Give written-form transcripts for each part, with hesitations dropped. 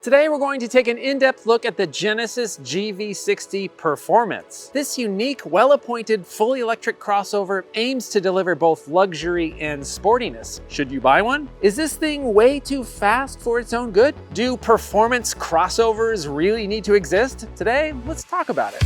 Today we're going to take an in-depth look at the Genesis GV60 Performance. This unique, well-appointed, fully electric crossover aims to deliver both luxury and sportiness. Should you buy one? Is this thing way too fast for its own good? Do performance crossovers really need to exist? Today, let's talk about it.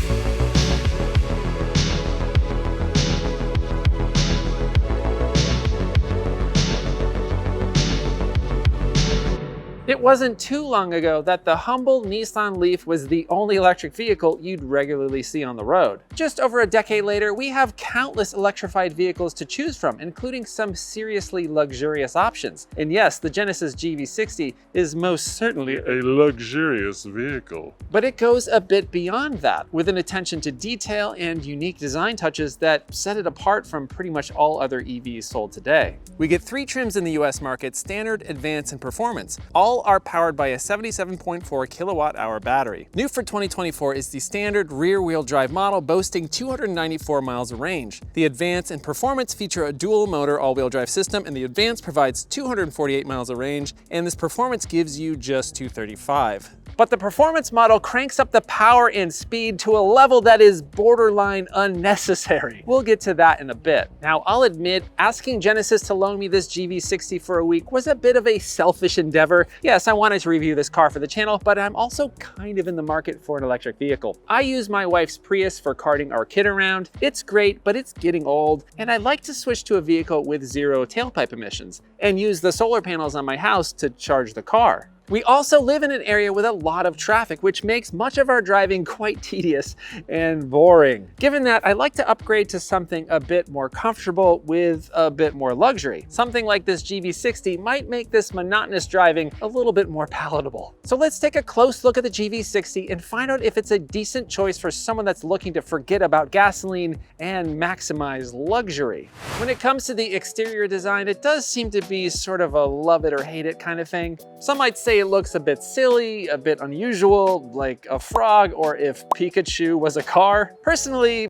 It wasn't too long ago that the humble Nissan Leaf was the only electric vehicle you'd regularly see on the road. Just over a decade later, we have countless electrified vehicles to choose from, including some seriously luxurious options. And yes, the Genesis GV60 is most certainly a luxurious vehicle. But it goes a bit beyond that, with an attention to detail and unique design touches that set it apart from pretty much all other EVs sold today. We get 3 trims in the US market: Standard, Advance, and Performance. All are powered by a 77.4 kilowatt-hour battery. New for 2024 is the Standard rear-wheel drive model, boasting 294 miles of range. The Advance and Performance feature a dual-motor all-wheel drive system, and the Advance provides 248 miles of range, and this Performance gives you just 235. But the Performance model cranks up the power and speed to a level that is borderline unnecessary. We'll get to that in a bit. Now, I'll admit, asking Genesis to loan me this GV60 for a week was a bit of a selfish endeavor. Yes, I wanted to review this car for the channel, but I'm also kind of in the market for an electric vehicle. I use my wife's Prius for carting our kid around. It's great, but it's getting old, and I'd like to switch to a vehicle with 0 tailpipe emissions and use the solar panels on my house to charge the car. We also live in an area with a lot of traffic, which makes much of our driving quite tedious and boring. Given that, I'd like to upgrade to something a bit more comfortable with a bit more luxury. Something like this GV60 might make this monotonous driving a little bit more palatable. So let's take a close look at the GV60 and find out if it's a decent choice for someone that's looking to forget about gasoline and maximize luxury. When it comes to the exterior design, it does seem to be sort of a love it or hate it kind of thing. Some might say it looks a bit silly, a bit unusual, like a frog, or if Pikachu was a car. Personally,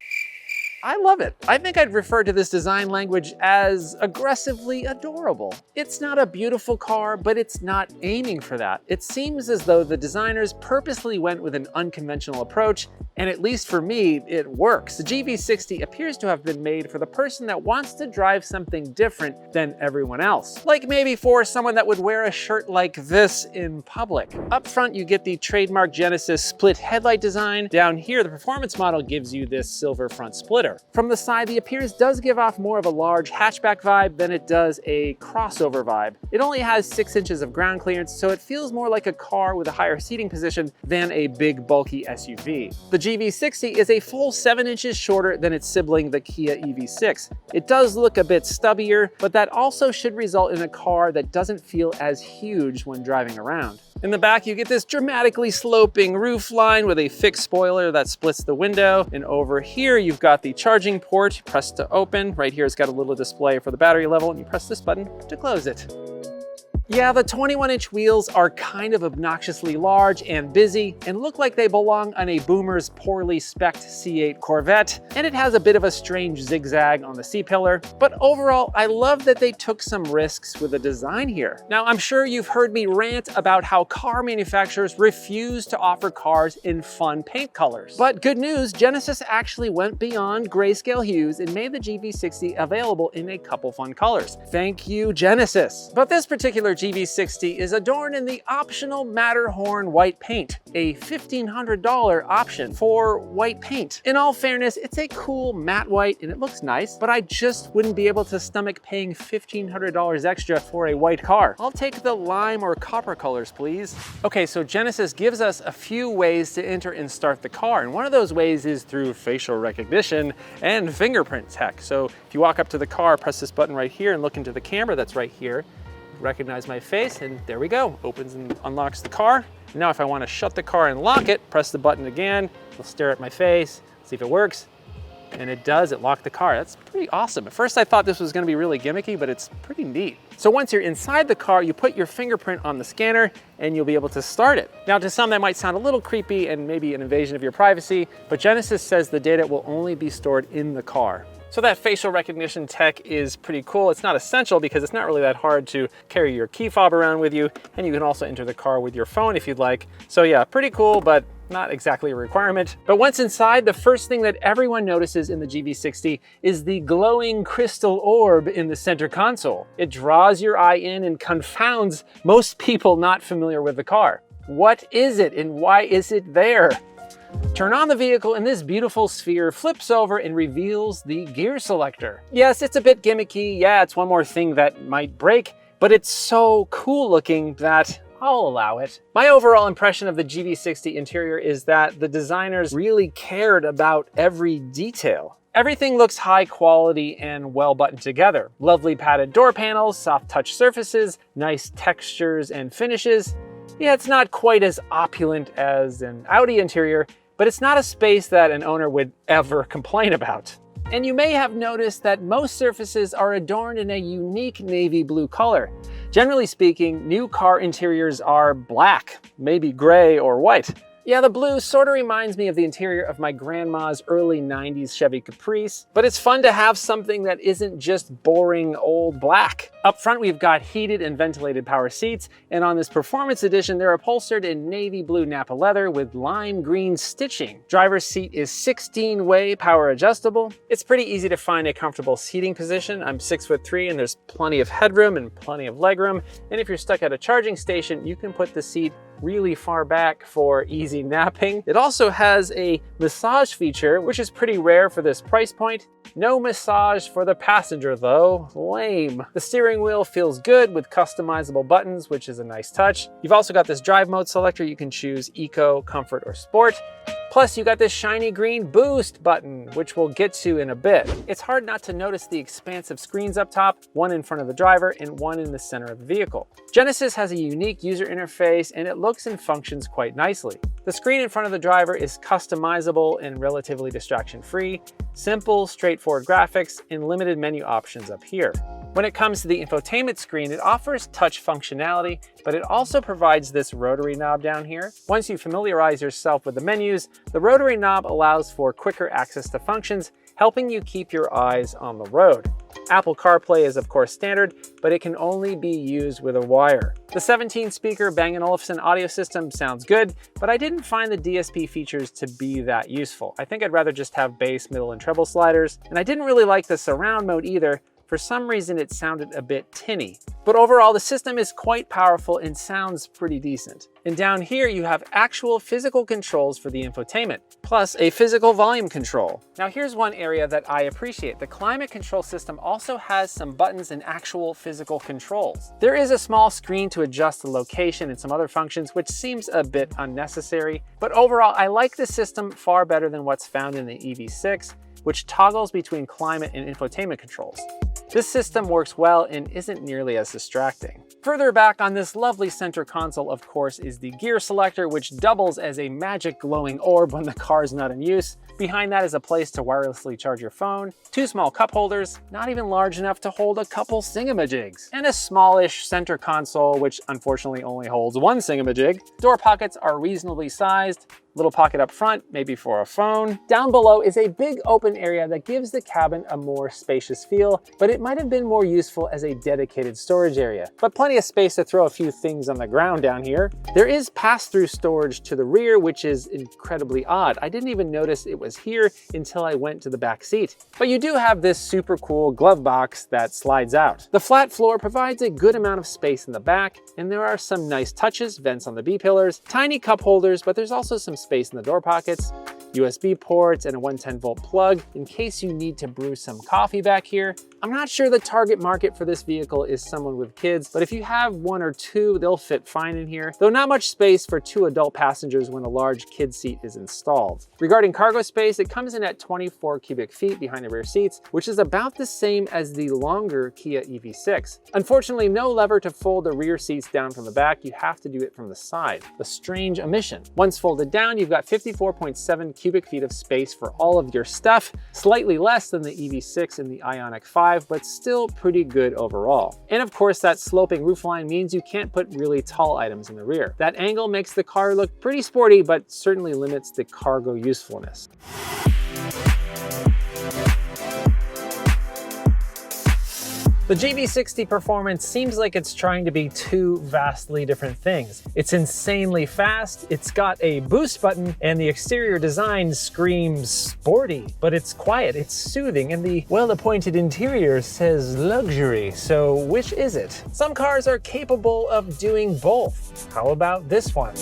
I love it. I think I'd refer to this design language as aggressively adorable. It's not a beautiful car, but it's not aiming for that. It seems as though the designers purposely went with an unconventional approach, and at least for me, it works. The GV60 appears to have been made for the person that wants to drive something different than everyone else. Like maybe for someone that would wear a shirt like this in public. Up front, you get the trademark Genesis split headlight design. Down here, the Performance model gives you this silver front splitter. From the side, the appearance does give off more of a large hatchback vibe than it does a crossover vibe. It only has 6 inches of ground clearance, so it feels more like a car with a higher seating position than a big, bulky SUV. The GV60 is a full 7 inches shorter than its sibling, the Kia EV6. It does look a bit stubbier, but that also should result in a car that doesn't feel as huge when driving around. In the back, you get this dramatically sloping roof line with a fixed spoiler that splits the window. And over here, you've got the charging port. You press to open. Right here, it's got a little display for the battery level, and you press this button to close it. Yeah, the 21-inch wheels are kind of obnoxiously large and busy and look like they belong on a boomer's poorly spec'd C8 Corvette, and it has a bit of a strange zigzag on the C-pillar. But overall, I love that they took some risks with the design here. Now, I'm sure you've heard me rant about how car manufacturers refuse to offer cars in fun paint colors. But good news, Genesis actually went beyond grayscale hues and made the GV60 available in a couple fun colors. Thank you, Genesis. But this particular GV60 is adorned in the optional Matterhorn white paint, a $1,500 option for white paint. In all fairness, it's a cool matte white and it looks nice, but I just wouldn't be able to stomach paying $1,500 extra for a white car. I'll take the lime or copper colors, please. Okay, so Genesis gives us a few ways to enter and start the car, and one of those ways is through facial recognition and fingerprint tech. So if you walk up to the car, press this button right here and look into the camera that's right here, recognize my face, and there we go. Opens and unlocks the car. Now if I want to shut the car and lock it, press the button again. It'll stare at my face, see if it works. And it does, it locked the car. That's pretty awesome. At first I thought this was gonna be really gimmicky, but it's pretty neat. So once you're inside the car, you put your fingerprint on the scanner and you'll be able to start it. Now to some that might sound a little creepy and maybe an invasion of your privacy, but Genesis says the data will only be stored in the car. So that facial recognition tech is pretty cool. It's not essential because it's not really that hard to carry your key fob around with you, and you can also enter the car with your phone if you'd like. So yeah, pretty cool, but not exactly a requirement. But once inside, the first thing that everyone notices in the GV60 is the glowing crystal orb in the center console. It draws your eye in and confounds most people not familiar with the car. What is it and why is it there? Turn on the vehicle and this beautiful sphere flips over and reveals the gear selector. Yes, it's a bit gimmicky. Yeah, it's one more thing that might break, but it's so cool looking that I'll allow it. My overall impression of the GV60 interior is that the designers really cared about every detail. Everything looks high quality and well buttoned together. Lovely padded door panels, soft touch surfaces, nice textures and finishes. Yeah, it's not quite as opulent as an Audi interior, but it's not a space that an owner would ever complain about. And you may have noticed that most surfaces are adorned in a unique navy blue color. Generally speaking, new car interiors are black, maybe gray or white. Yeah, the blue sort of reminds me of the interior of my grandma's early 90s Chevy Caprice, but it's fun to have something that isn't just boring old black. Up front, we've got heated and ventilated power seats, and on this Performance Edition, they're upholstered in navy blue Napa leather with lime green stitching. Driver's seat is 16-way power adjustable. It's pretty easy to find a comfortable seating position. I'm 6'3" and there's plenty of headroom and plenty of legroom. And if you're stuck at a charging station, you can put the seat really far back for easy napping. It also has a massage feature, which is pretty rare for this price point. No massage for the passenger though, lame. The steering wheel feels good with customizable buttons, which is a nice touch. You've also got this drive mode selector. You can choose Eco, Comfort, or Sport. Plus, you got this shiny green boost button, which we'll get to in a bit. It's hard not to notice the expansive screens up top, one in front of the driver and one in the center of the vehicle. Genesis has a unique user interface and it looks and functions quite nicely. The screen in front of the driver is customizable and relatively distraction-free, simple, straightforward graphics, and limited menu options up here. When it comes to the infotainment screen, it offers touch functionality, but it also provides this rotary knob down here. Once you familiarize yourself with the menus, the rotary knob allows for quicker access to functions, helping you keep your eyes on the road. Apple CarPlay is of course standard, but it can only be used with a wire. The 17-speaker Bang & Olufsen audio system sounds good, but I didn't find the DSP features to be that useful. I think I'd rather just have bass, middle, and treble sliders, and I didn't really like the surround mode either. For some reason, it sounded a bit tinny. But overall, the system is quite powerful and sounds pretty decent. And down here, you have actual physical controls for the infotainment, plus a physical volume control. Now here's one area that I appreciate. The climate control system also has some buttons and actual physical controls. There is a small screen to adjust the location and some other functions, which seems a bit unnecessary. But overall, I like the system far better than what's found in the EV6, which toggles between climate and infotainment controls. This system works well and isn't nearly as distracting. Further back on this lovely center console, of course, is the gear selector, which doubles as a magic glowing orb when the car is not in use. Behind that is a place to wirelessly charge your phone, two small cup holders, not even large enough to hold a couple singamajigs, and a smallish center console, which unfortunately only holds one singamajig. Door pockets are reasonably sized, little pocket up front, maybe for a phone. Down below is a big open area that gives the cabin a more spacious feel, but it might have been more useful as a dedicated storage area. But plenty of space to throw a few things on the ground down here. There is pass-through storage to the rear, which is incredibly odd. I didn't even notice it was here until I went to the back seat. But you do have this super cool glove box that slides out. The flat floor provides a good amount of space in the back, and there are some nice touches, vents on the B-pillars, tiny cup holders, but there's also some space in the door pockets, USB ports, and a 110-volt plug in case you need to brew some coffee back here. I'm not sure the target market for this vehicle is someone with kids, but if you have one or two, they'll fit fine in here, though not much space for two adult passengers when a large kid seat is installed. Regarding cargo space, it comes in at 24 cubic feet behind the rear seats, which is about the same as the longer Kia EV6. Unfortunately, no lever to fold the rear seats down from the back. You have to do it from the side. A strange omission. Once folded down, you've got 54.7 cubic feet of space for all of your stuff, slightly less than the EV6 and the Ioniq 5, but still pretty good overall. And of course, that sloping roofline means you can't put really tall items in the rear. That angle makes the car look pretty sporty, but certainly limits the cargo usefulness. The GV60 Performance seems like it's trying to be two vastly different things. It's insanely fast, it's got a boost button, and the exterior design screams sporty. But it's quiet, it's soothing, and the well-appointed interior says luxury. So which is it? Some cars are capable of doing both. How about this one?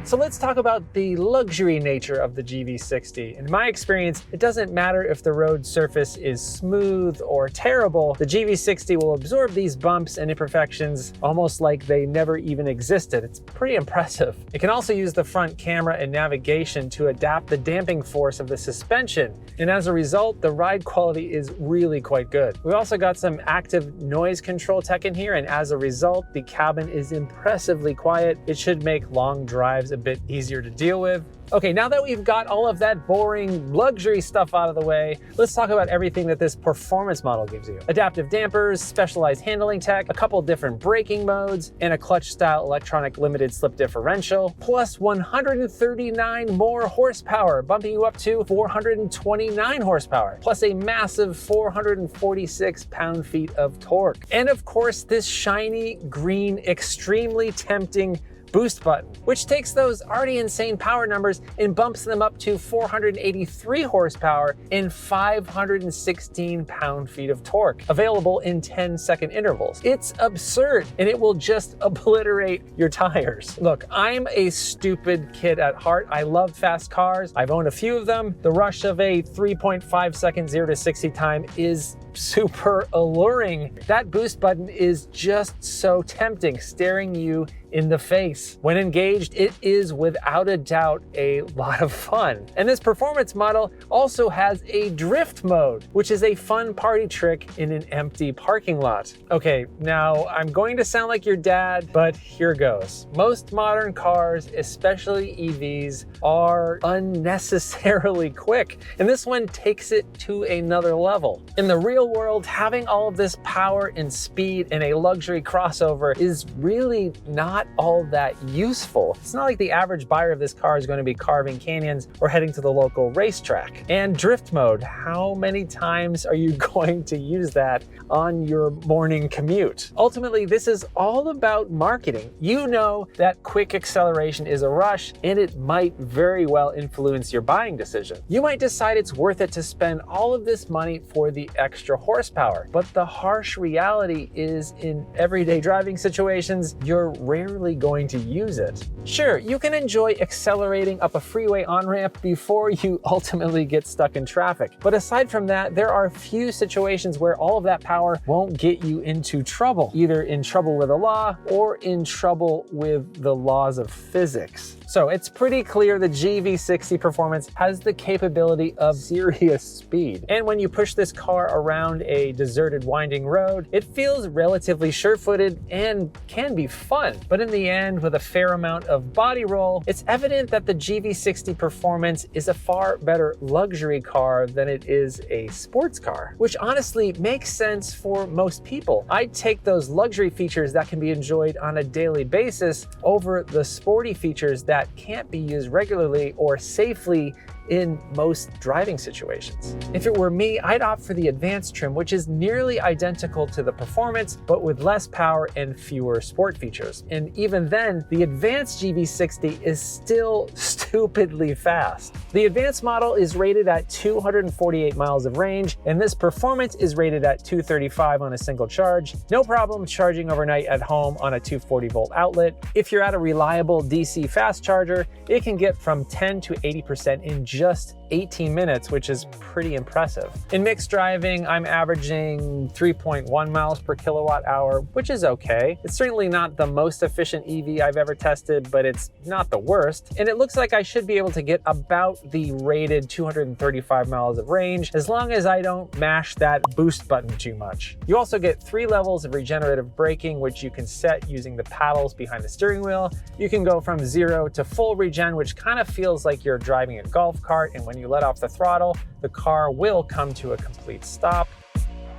So let's talk about the luxury nature of the GV60. In my experience, it doesn't matter if the road surface is smooth or terrible, the GV60 will absorb these bumps and imperfections almost like they never even existed. It's pretty impressive. It can also use the front camera and navigation to adapt the damping force of the suspension. And as a result, the ride quality is really quite good. We also got some active noise control tech in here, and as a result, the cabin is impressively quiet. It should make long drives a bit easier to deal with. Okay, now that we've got all of that boring luxury stuff out of the way, let's talk about everything that this performance model gives you. Adaptive dampers, specialized handling tech, a couple different braking modes, and a clutch-style electronic limited slip differential, plus 139 more horsepower, bumping you up to 429 horsepower, plus a massive 446 pound-feet of torque. And of course, this shiny, green, extremely tempting boost button, which takes those already insane power numbers and bumps them up to 483 horsepower and 516 pound-feet of torque, available in 10-second intervals. It's absurd, and it will just obliterate your tires. Look, I'm a stupid kid at heart. I love fast cars. I've owned a few of them. The rush of a 3.5 second 0 to 60 time is super alluring. That boost button is just so tempting, staring you in the face. When engaged, it is without a doubt a lot of fun. And this performance model also has a drift mode, which is a fun party trick in an empty parking lot. Okay, now I'm going to sound like your dad, but here goes. Most modern cars, especially EVs, are unnecessarily quick, and this one takes it to another level. In the real world, having all of this power and speed in a luxury crossover is really not all that useful. It's not like the average buyer of this car is going to be carving canyons or heading to the local racetrack. And drift mode, how many times are you going to use that on your morning commute? Ultimately, this is all about marketing. You know that quick acceleration is a rush, and it might very well influence your buying decision. You might decide it's worth it to spend all of this money for the extra horsepower, but the harsh reality is in everyday driving situations, you're rarely going to use it. Sure, you can enjoy accelerating up a freeway on-ramp before you ultimately get stuck in traffic. But aside from that, there are few situations where all of that power won't get you into trouble, either in trouble with the law or in trouble with the laws of physics. So it's pretty clear the GV60 Performance has the capability of serious speed. And when you push this car around a deserted winding road, it feels relatively sure-footed and can be fun. But in the end, with a fair amount of body roll, it's evident that the GV60 Performance is a far better luxury car than it is a sports car, which honestly makes sense for most people. I'd take those luxury features that can be enjoyed on a daily basis over the sporty features that can't be used regularly or safely in most driving situations. If it were me, I'd opt for the advanced trim, which is nearly identical to the Performance, but with less power and fewer sport features. And even then, the advanced GV60 is still stupidly fast. The advanced model is rated at 248 miles of range, and this Performance is rated at 235 on a single charge. No problem charging overnight at home on a 240 volt outlet. If you're at a reliable DC fast charger, it can get from 10 to 80% in just 18 minutes, which is pretty impressive. In mixed driving, I'm averaging 3.1 miles per kilowatt hour, which is okay. It's certainly not the most efficient EV I've ever tested, but it's not the worst. And it looks like I should be able to get about the rated 235 miles of range, as long as I don't mash that boost button too much. You also get 3 levels of regenerative braking, which you can set using the paddles behind the steering wheel. You can go from 0 to full regen, which kind of feels like you're driving a golf cart, and when you let off the throttle, the car will come to a complete stop.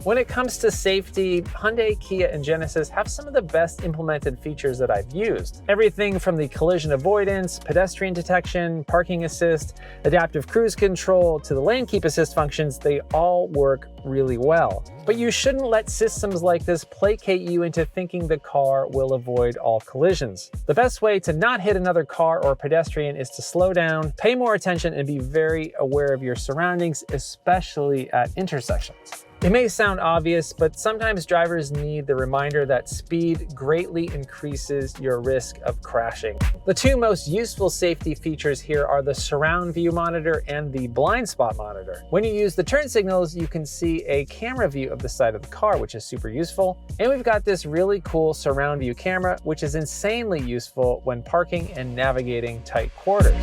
When it comes to safety, Hyundai, Kia, and Genesis have some of the best implemented features that I've used. Everything from the collision avoidance, pedestrian detection, parking assist, adaptive cruise control, to the lane keep assist functions, they all work really well. But you shouldn't let systems like this placate you into thinking the car will avoid all collisions. The best way to not hit another car or pedestrian is to slow down, pay more attention, and be very aware of your surroundings, especially at intersections. It may sound obvious, but sometimes drivers need the reminder that speed greatly increases your risk of crashing. The two most useful safety features here are the surround view monitor and the blind spot monitor. When you use the turn signals, you can see a camera view of the side of the car, which is super useful. And we've got this really cool surround view camera, which is insanely useful when parking and navigating tight quarters.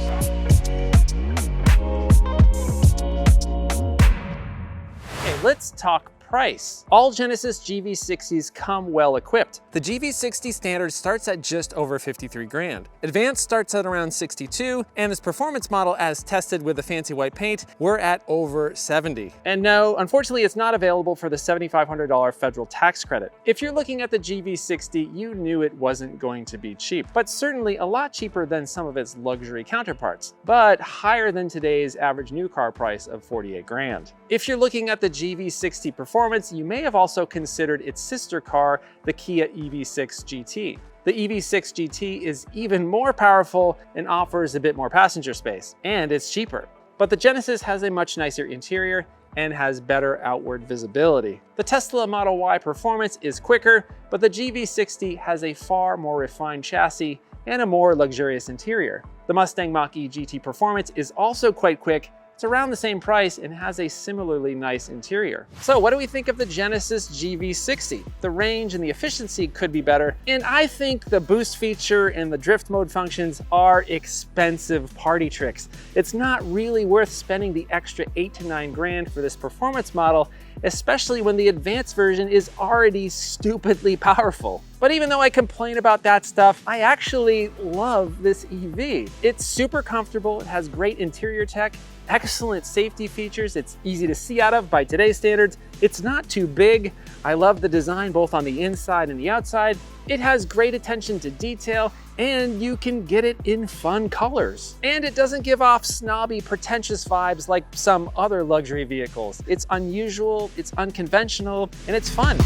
Let's talk price. All Genesis GV60s come well equipped. The GV60 standard starts at just over 53 grand. Advanced starts at around 62, and this performance model, as tested with the fancy white paint, we're at over 70. And no, unfortunately, it's not available for the $7,500 federal tax credit. If you're looking at the GV60, you knew it wasn't going to be cheap, but certainly a lot cheaper than some of its luxury counterparts, but higher than today's average new car price of 48 grand. If you're looking at the GV60 Performance, you may have also considered its sister car, the Kia EV6 GT. The EV6 GT is even more powerful and offers a bit more passenger space, and it's cheaper. But the Genesis has a much nicer interior and has better outward visibility. The Tesla Model Y Performance is quicker, but the GV60 has a far more refined chassis and a more luxurious interior. The Mustang Mach-E GT Performance is also quite quick. It's around the same price and has a similarly nice interior. So what do we think of the Genesis GV60? The range and the efficiency could be better, and I think the boost feature and the drift mode functions are expensive party tricks. It's not really worth spending the extra 8 to 9 grand for this performance model, especially when the advanced version is already stupidly powerful. But even though I complain about that stuff, I actually love this EV. It's super comfortable, it has great interior tech, excellent safety features, it's easy to see out of by today's standards, it's not too big, I love the design both on the inside and the outside, it has great attention to detail, and you can get it in fun colors. And it doesn't give off snobby, pretentious vibes like some other luxury vehicles. It's unusual, it's unconventional, and it's fun.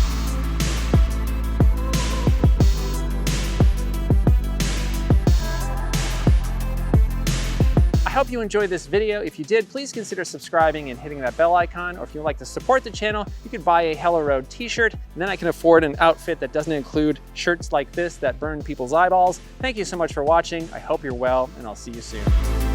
I hope you enjoyed this video. If you did, please consider subscribing and hitting that bell icon. Or if you'd like to support the channel, you could buy a Hello Road t-shirt, and then I can afford an outfit that doesn't include shirts like this that burn people's eyeballs. Thank you so much for watching. I hope you're well, and I'll see you soon.